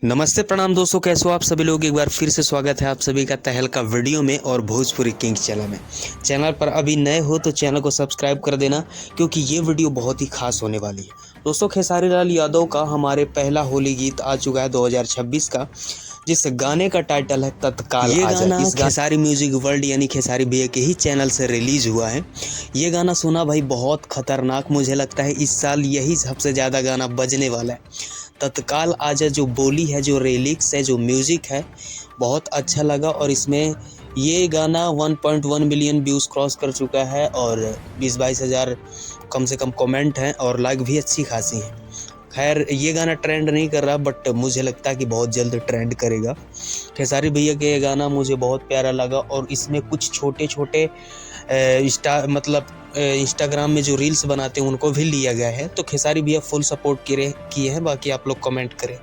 नमस्ते प्रणाम दोस्तों, कैसे हो आप सभी लोग। एक बार फिर से स्वागत है आप सभी का तहलका वीडियो में और भोजपुरी किंग चैनल में। चैनल पर अभी नए हो तो चैनल को सब्सक्राइब कर देना, क्योंकि ये वीडियो बहुत ही खास होने वाली है। दोस्तों, खेसारी लाल यादव का हमारे पहला होली गीत आ चुका है 2026 का, जिस गाने का टाइटल है तत्काल ये गाना इस खेसारी म्यूजिक वर्ल्ड यानी खेसारी भैया के ही चैनल से रिलीज हुआ है। ये गाना सुना भाई, बहुत खतरनाक, मुझे लगता है इस साल यही सबसे ज़्यादा गाना बजने वाला है। तत्काल आजा जो बोली है, जो लिरिक्स है, जो म्यूज़िक है, बहुत अच्छा लगा। और इसमें ये गाना 1.1 मिलियन व्यूज़ क्रॉस कर चुका है और 20-22 हज़ार कम से कम कमेंट हैं और लाइक भी अच्छी खासी हैं। खैर, ये गाना ट्रेंड नहीं कर रहा, बट मुझे लगता है कि बहुत जल्द ट्रेंड करेगा। खेसारी भैया के ये गाना मुझे बहुत प्यारा लगा और इसमें कुछ छोटे छोटे इंस्टाग्राम में जो रील्स बनाते हैं उनको भी लिया गया है। तो खेसारी भैया फुल सपोर्ट किए हैं, बाकी आप लोग कमेंट करें।